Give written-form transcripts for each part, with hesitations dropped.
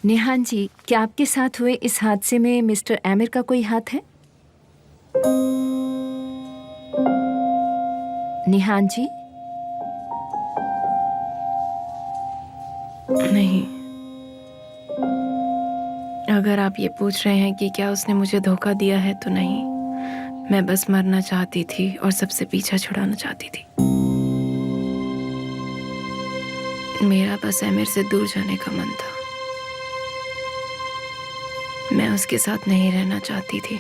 निहान जी, क्या आपके साथ हुए इस हादसे में मिस्टर आमिर का कोई हाथ है? निहान जी? नहीं। अगर आप ये पूछ रहे हैं कि क्या उसने मुझे धोखा दिया है तो नहीं। मैं बस मरना चाहती थी और सबसे पीछा छुड़ाना चाहती थी। मेरा बस आमिर से दूर जाने का मन था। मैं उसके साथ नहीं रहना चाहती थी।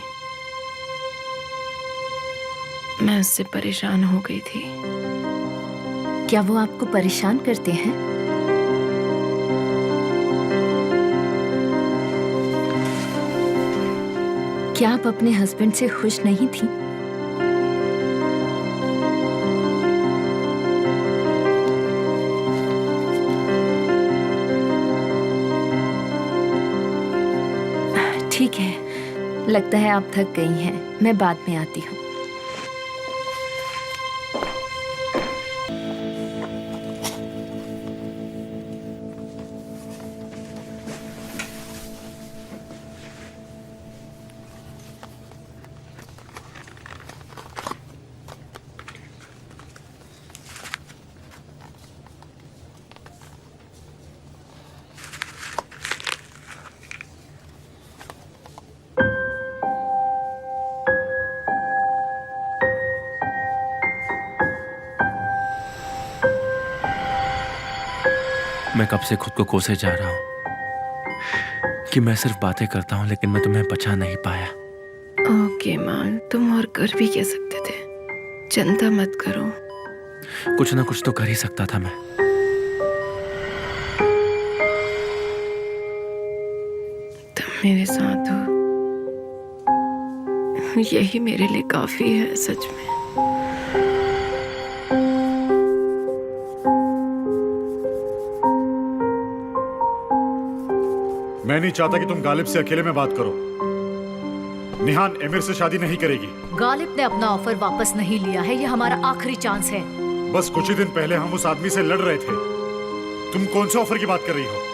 मैं उससे परेशान हो गई थी। क्या वो आपको परेशान करते हैं? क्या आप अपने हस्बैंड से खुश नहीं थी? ठीक है, लगता है आप थक गई हैं। मैं बाद में आती हूँ। मैं कब से खुद को कोसे जा रहा हूँ कि मैं सिर्फ बातें करता हूँ, लेकिन मैं तुम्हें बचा नहीं पाया। ओके मान, तुम और कर भी कह सकते थे। चिंता मत करो। कुछ ना कुछ तो कर ही सकता था मैं। तुम मेरे साथ हो, यही मेरे लिए काफी है सच में। मैं नहीं चाहता कि तुम गालिब से अकेले में बात करो। निहान आमिर से शादी नहीं करेगी। गालिब ने अपना ऑफर वापस नहीं लिया है। ये हमारा आखिरी चांस है। बस कुछ ही दिन पहले हम उस आदमी से लड़ रहे थे। तुम कौन से ऑफर की बात कर रही हो?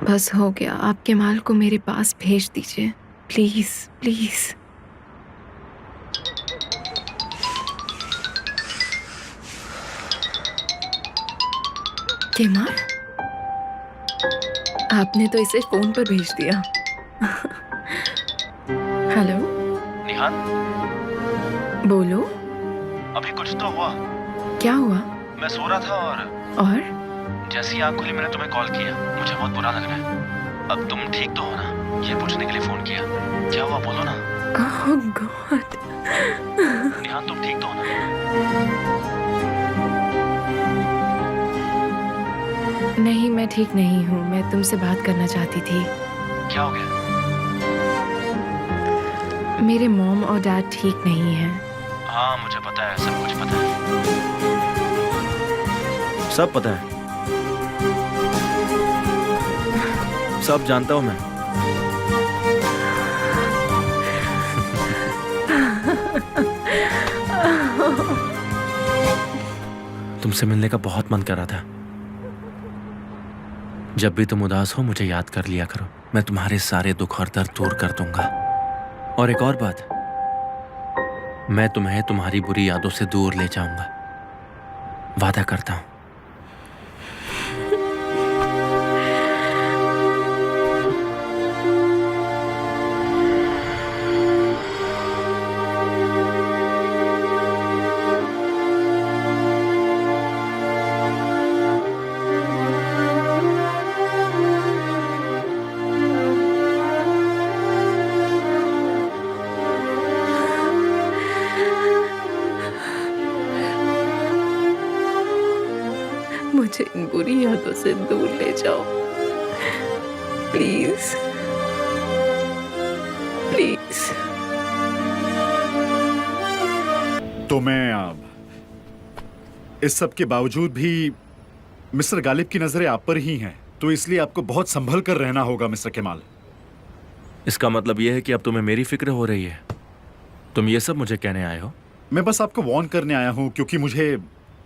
बस हो गया, आपके माल को मेरे पास भेज दीजिए प्लीज प्लीज। केमाल, आपने तो इसे फोन पर भेज दिया। हेलो निहान, बोलो। अभी कुछ तो हुआ? क्या हुआ? मैं सो रहा था और जैसे ही आँख खुली मैंने तुम्हें कॉल किया। मुझे बहुत बुरा लग रहा है। अब तुम ठीक तो हो ना? ये पूछने के लिए फोन किया। क्या हुआ, बोलो ना। ओह गॉड। निहान, तुम ठीक तो हो ना? नहीं, मैं ठीक नहीं हूँ। मैं तुमसे बात करना चाहती थी। क्या हो गया? मेरे मॉम और डैड ठीक नहीं हैं। हाँ, मुझे पता है, सब कुछ पता है। सब पता है, सब जानता हूँ मैं। तुमसे मिलने का बहुत मन कर रहा था। जब भी तुम उदास हो मुझे याद कर लिया करो। मैं तुम्हारे सारे दुख और दर्द दूर कर दूंगा। और एक और बात, मैं तुम्हें तुम्हारी बुरी यादों से दूर ले जाऊंगा, वादा करता हूं। मुझे इन बुरी यादों से दूर ले जाओ। Please please. तो मैं इस सब के बावजूद भी मिस्टर गालिब की नजरें आप पर ही हैं, तो इसलिए आपको बहुत संभल कर रहना होगा मिस्टर केमाल। इसका मतलब यह है कि अब तुम्हें मेरी फिक्र हो रही है? तुम ये सब मुझे कहने आए हो? मैं बस आपको वार्न करने आया हूं, क्योंकि मुझे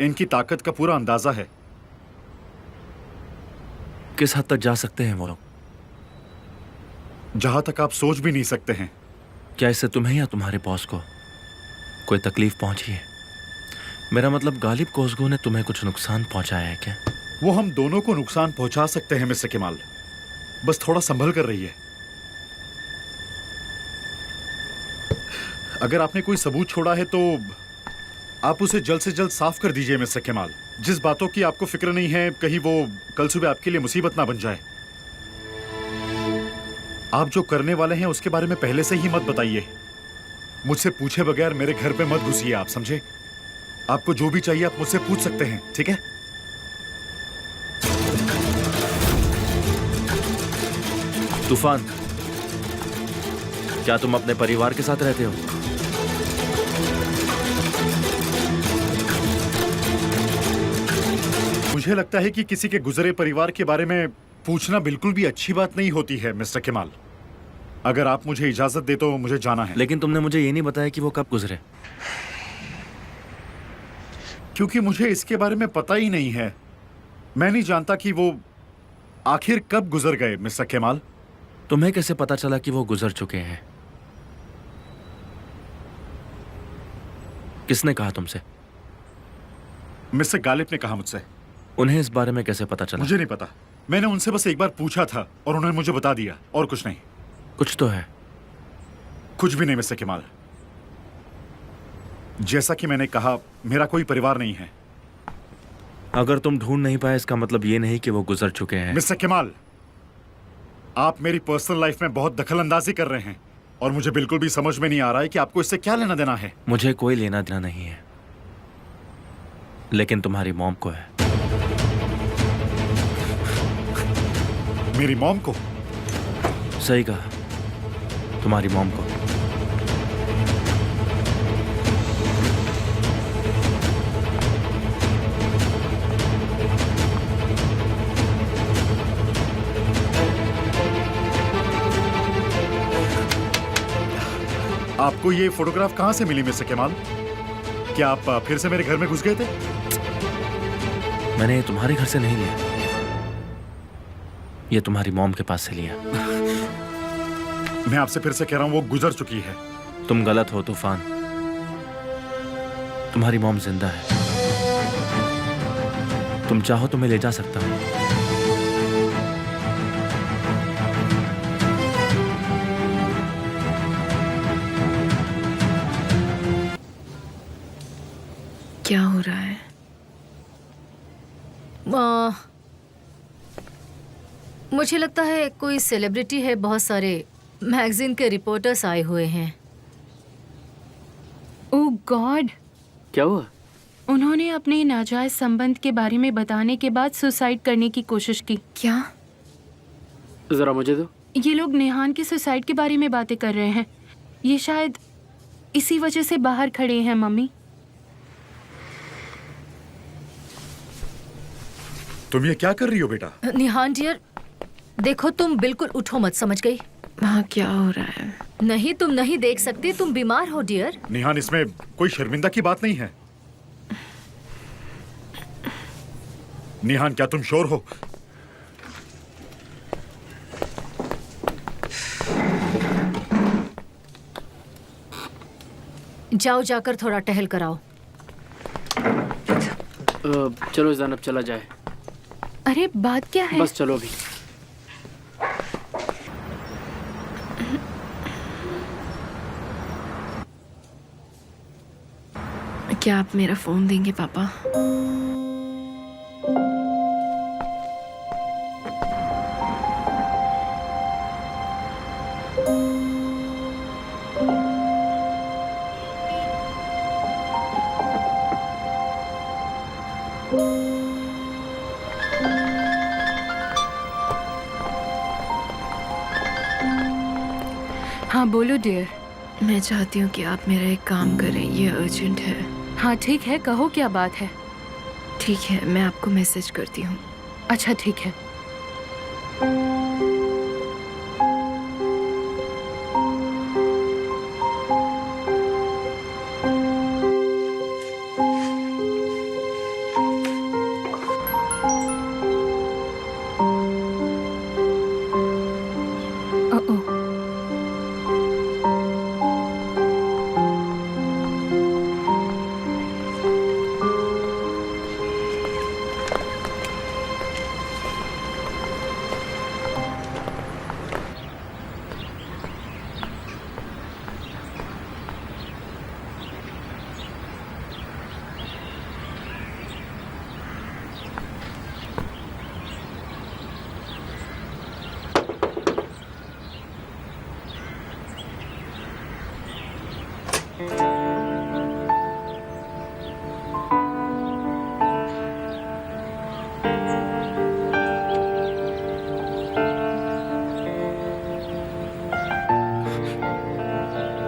इनकी ताकत का पूरा अंदाजा है। किस हद तक जा सकते हैं वो लोग? जहां तक आप सोच भी नहीं सकते हैं। क्या इससे तुम्हें या तुम्हारे बॉस को कोई तकलीफ पहुंची है? मेरा मतलब गालिब कोसगो ने तुम्हें कुछ नुकसान पहुंचाया है क्या? वो हम दोनों को नुकसान पहुंचा सकते हैं मिस्टर केमाल, बस थोड़ा संभल कर रहिए। अगर आपने कोई सबूत छोड़ा है तो आप उसे जल्द से जल्द साफ कर दीजिए मिस्टर केमाल। जिस बातों की आपको फिक्र नहीं है, कहीं वो कल सुबह आपके लिए मुसीबत ना बन जाए। आप जो करने वाले हैं उसके बारे में पहले से ही मत बताइए। मुझसे पूछे बगैर मेरे घर पे मत घुसिए, आप समझे? आपको जो भी चाहिए आप मुझसे पूछ सकते हैं, ठीक है? तूफान, क्या तुम अपने परिवार के साथ रहते हो? मुझे लगता है कि किसी के गुजरे परिवार के बारे में पूछना बिल्कुल भी अच्छी बात नहीं होती है मिस्टर केमाल। अगर आप मुझे इजाजत दे तो मुझे जाना है। लेकिन तुमने मुझे ये नहीं बताया कि वो कब गुजरे। क्योंकि मुझे इसके बारे में पता ही नहीं है। मैं नहीं जानता कि वो आखिर कब गुजर गए मिस्टर केमाल। तुम्हें कैसे पता चला कि वो गुजर चुके हैं? किसने कहा तुमसे? मिस्टर गालिब ने कहा मुझसे। उन्हें इस बारे में कैसे पता चला? मुझे नहीं पता। मैंने उनसे बस एक बार पूछा था और उन्होंने मुझे बता दिया, और कुछ नहीं। कुछ तो है। कुछ भी नहीं मिस्टर केमाल। जैसा कि मैंने कहा, मेरा कोई परिवार नहीं है। अगर तुम ढूंढ नहीं पाए इसका मतलब ये नहीं कि वो गुजर चुके हैं। मिस्टर केमाल, आप मेरी पर्सनल लाइफ में बहुत दखल अंदाजी कर रहे हैं और मुझे बिल्कुल भी समझ में नहीं आ रहा है कि आपको इससे क्या लेना देना है। मुझे कोई लेना देना नहीं है, लेकिन तुम्हारी मॉम को है। मेरी मॉम को? सही कहा, तुम्हारी मॉम को। आपको ये फोटोग्राफ कहां से मिली मिस्टर केमाल? क्या आप फिर से मेरे घर में घुस गए थे? मैंने ये तुम्हारे घर से नहीं लिया, ये तुम्हारी मॉम के पास से लिया। मैं आपसे फिर से कह रहा हूं, वो गुजर चुकी है। तुम गलत हो तूफान, तुम्हारी मॉम जिंदा है। तुम चाहो तो मैं ले जा सकता हूं। क्या हो रहा है? मुझे लगता है कोई सेलिब्रिटी है, बहुत सारे मैगजीन के रिपोर्टर्स आए हुए हैं। ओह गॉड, क्या हुआ? उन्होंने अपने नाजायज संबंध के बारे में बताने के बाद सुसाइड करने की कोशिश की। क्या? जरा मुझे दो। ये लोग नेहान के सुसाइड के बारे में बातें कर रहे हैं। ये शायद इसी वजह से बाहर खड़े हैं। मम्मी, तुम ये क्या कर रही हो बेटा? निहान डियर, देखो तुम बिल्कुल उठो मत, समझ गई? वहाँ क्या हो रहा है? नहीं, तुम नहीं देख सकती, तुम बीमार हो डियर। निहान, इसमें कोई शर्मिंदा की बात नहीं है। निहान, क्या तुम श्योर हो? जाओ, जाकर थोड़ा टहल कर आओ। चलो ज़ैनब, चला जाए। अरे बात क्या है? बस चलो अभी। क्या आप मेरा फोन देंगे पापा? हाँ बोलो डियर। मैं चाहती हूँ कि आप मेरा एक काम करें, ये अर्जेंट है। हाँ ठीक है, कहो क्या बात है। ठीक है, मैं आपको मैसेज करती हूँ। अच्छा ठीक है। ओ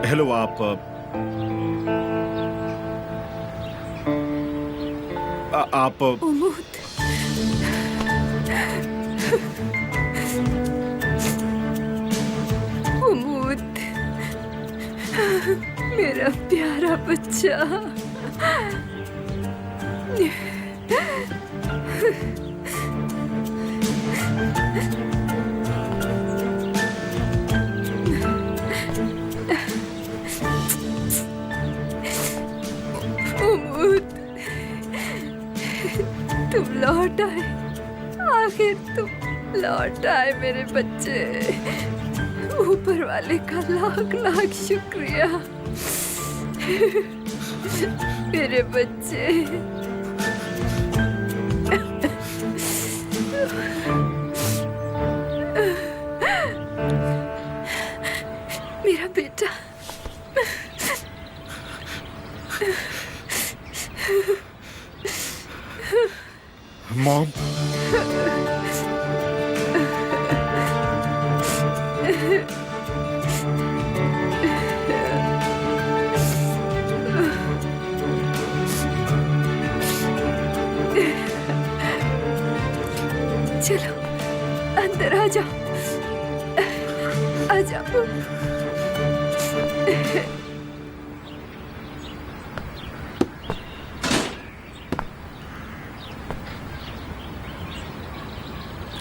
हेलो, आप आप उमूद, उमूद, मेरा प्यारा बच्चा। उमूद, तुम लौट आए, आखिर तुम लौट आए मेरे बच्चे। ऊपर वाले का लाख लाख शुक्रिया मेरे बच्चे। मेरा बेटा। मॉम, चलो अंदर आ जाओ, आ जाओ।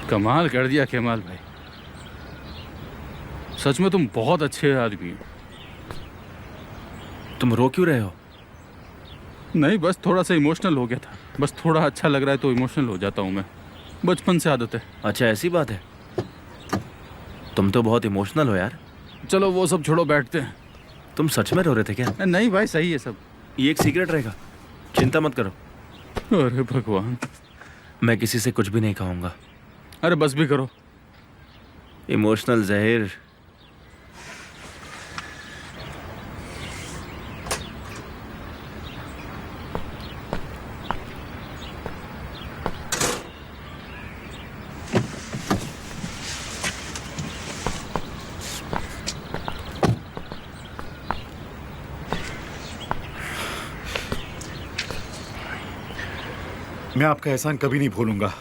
कमाल कर दिया केमाल भाई, सच में तुम बहुत अच्छे आदमी हो। तुम रो क्यों रहे हो? नहीं, बस थोड़ा सा इमोशनल हो गया था। बस थोड़ा अच्छा लग रहा है तो इमोशनल हो जाता हूँ मैं, बचपन से आदत है। अच्छा ऐसी बात है। तुम तो बहुत इमोशनल हो यार। चलो वो सब छोड़ो, बैठते हैं। तुम सच में रो रहे थे क्या? नहीं भाई, सही है सब। ये एक सीक्रेट रहेगा, चिंता मत करो। अरे भगवान, मैं किसी से कुछ भी नहीं कहूँगा। अरे बस भी करो। इमोशनल जहीर। मैं आपका एहसान कभी नहीं भूलूंगा।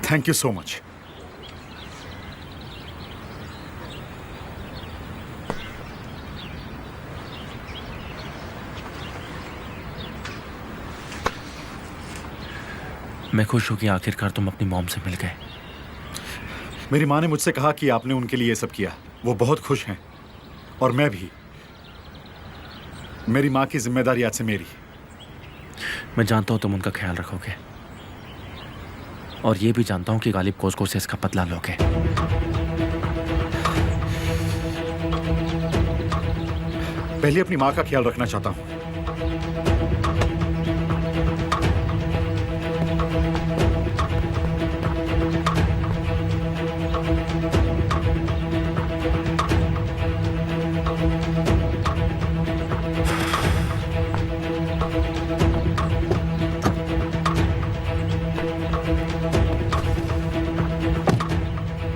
Thank you so much. मैं खुश हूं कि आखिरकार तुम अपनी मॉम से मिल गए। मेरी माँ ने मुझसे कहा कि आपने उनके लिए ये सब किया। वो बहुत खुश हैं और मैं भी। मेरी माँ की जिम्मेदारी आज से मेरी। मैं जानता हूं तुम उनका ख्याल रखोगे और ये भी जानता हूं कि गालिब कोसको से इसका बदला लोगे। पहले अपनी माँ का ख्याल रखना चाहता हूँ।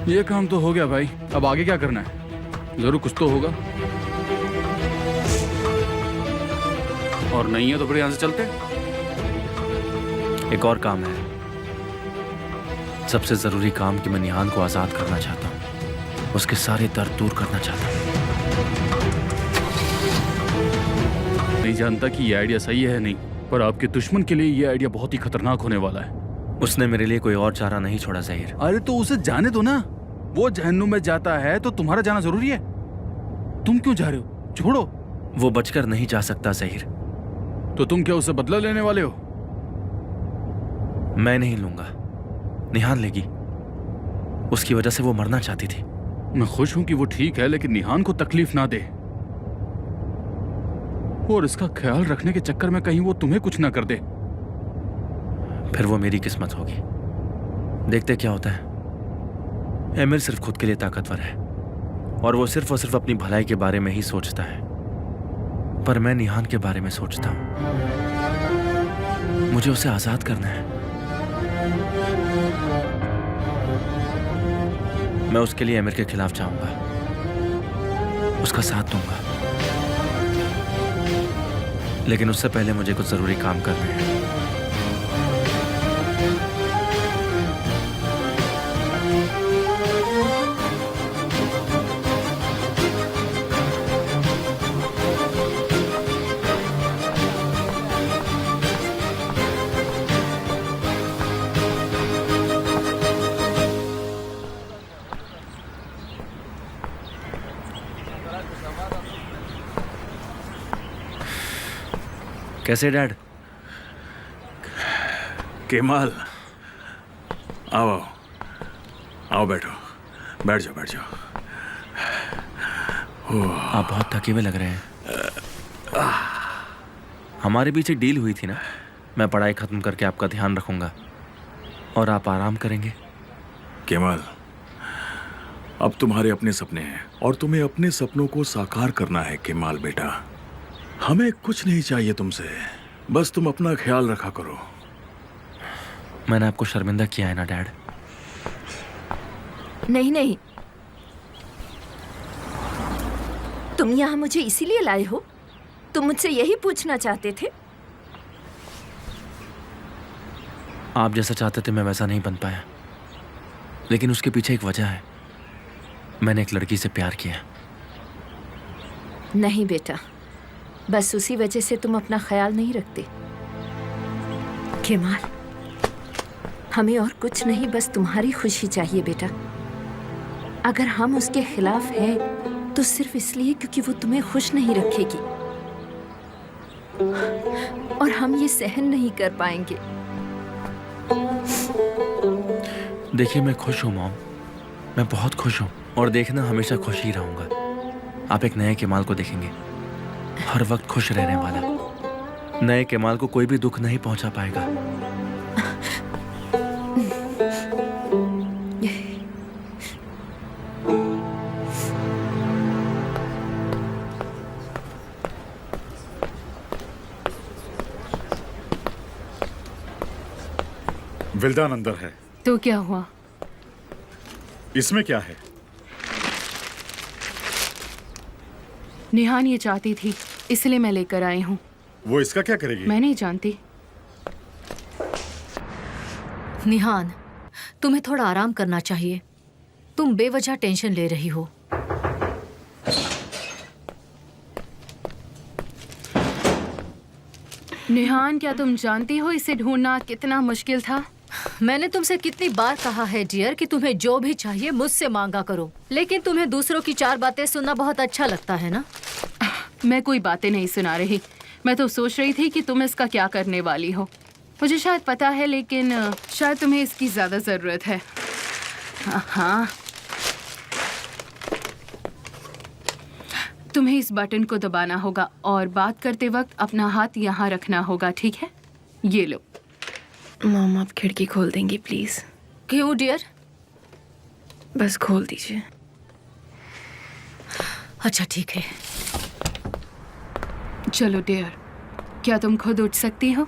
ये काम तो हो गया भाई, अब आगे क्या करना है? जरूर कुछ तो होगा। और नहीं है तो फिर यहाँ से चलते। एक और काम है, सबसे जरूरी काम कि मैं निहान को आजाद करना चाहता हूँ, उसके सारे दर्द दूर करना चाहता हूँ। नहीं जानता कि ये आइडिया सही है नहीं, पर आपके दुश्मन के लिए ये आइडिया बहुत ही खतरनाक होने वाला है। उसने मेरे लिए कोई और चारा नहीं छोड़ा ज़हीर। अरे तो उसे जाने दो ना, वो जहन्नुम में जाता है तो तुम्हारा जाना जरूरी है? तुम क्यों जा रहे हो? छोड़ो। वो बचकर नहीं जा सकता ज़हीर। तो तुम क्या उससे बदला लेने वाले हो? मैं नहीं लूंगा, निहान लेगी। उसकी वजह से वो मरना चाहती थी। मैं खुश हूं कि वो ठीक है, लेकिन निहान को तकलीफ ना दे, और इसका ख्याल रखने के चक्कर में कहीं वो तुम्हें कुछ ना कर दे। फिर वो मेरी किस्मत होगी। देखते क्या होता है। एमिर सिर्फ खुद के लिए ताकतवर है और वो सिर्फ और सिर्फ अपनी भलाई के बारे में ही सोचता है, पर मैं निहान के बारे में सोचता हूं। मुझे उसे आजाद करना है। मैं उसके लिए एमिर के खिलाफ जाऊंगा, उसका साथ दूंगा, लेकिन उससे पहले मुझे कुछ जरूरी काम करने हैं। कैसे डैड? केमाल, आओ आओ आओ, बैठो, बैठ जाओ बैठ जाओ। आप बहुत थके हुए लग रहे हैं। हमारे बीच एक डील हुई थी ना, मैं पढ़ाई खत्म करके आपका ध्यान रखूंगा और आप आराम करेंगे। केमाल, अब तुम्हारे अपने सपने हैं और तुम्हें अपने सपनों को साकार करना है। केमाल बेटा, हमें कुछ नहीं चाहिए तुमसे, बस तुम अपना ख्याल रखा करो। मैंने आपको शर्मिंदा किया है ना डैड? नहीं नहीं, तुम यहाँ मुझे इसीलिए लाए हो? तुम मुझसे यही पूछना चाहते थे? आप जैसा चाहते थे मैं वैसा नहीं बन पाया, लेकिन उसके पीछे एक वजह है। मैंने एक लड़की से प्यार किया। नहीं बेटा, बस उसी वजह से तुम अपना ख्याल नहीं रखते। केमाल, हमें और कुछ नहीं, बस तुम्हारी खुशी चाहिए बेटा। अगर हम उसके खिलाफ हैं तो सिर्फ इसलिए क्योंकि वो तुम्हें खुश नहीं रखेगी, और हम ये सहन नहीं कर पाएंगे। देखिए, मैं खुश हूँ मॉम, मैं बहुत खुश हूँ, और देखना हमेशा खुश ही रहूंगा। आप एक नए केमाल को देखेंगे, हर वक्त खुश रहने वाला। नए केमाल को कोई भी दुख नहीं पहुंचा पाएगा। विल्दान अंदर है। तो क्या हुआ? इसमें क्या है? निहान ये चाहती थी, इसलिए मैं लेकर आई हूँ। वो इसका क्या करेगी? मैं नहीं जानती। निहान, तुम्हें थोड़ा आराम करना चाहिए। तुम बेवजह टेंशन ले रही हो। निहान, क्या तुम जानती हो इसे ढूंढना कितना मुश्किल था? मैंने तुमसे कितनी बार कहा है डियर कि तुम्हें जो भी चाहिए मुझसे मांगा करो, लेकिन तुम्हें दूसरों की चार बातें सुनना बहुत अच्छा लगता है ना? मैं कोई बातें नहीं सुना रही, मैं तो सोच रही थी कि तुम इसका क्या करने वाली हो। मुझे शायद पता है, लेकिन शायद तुम्हें इसकी ज़्यादा ज़रूरत है। हाँ, तुम्हें इस बटन को दबाना होगा और बात करते वक्त अपना हाथ यहाँ रखना होगा, ठीक है? ये लो। मॉम, आप खिड़की खोल देंगी प्लीज? क्यों डियर? बस खोल दीजिए। अच्छा ठीक है। चलो डियर, क्या तुम खुद उठ सकती हो?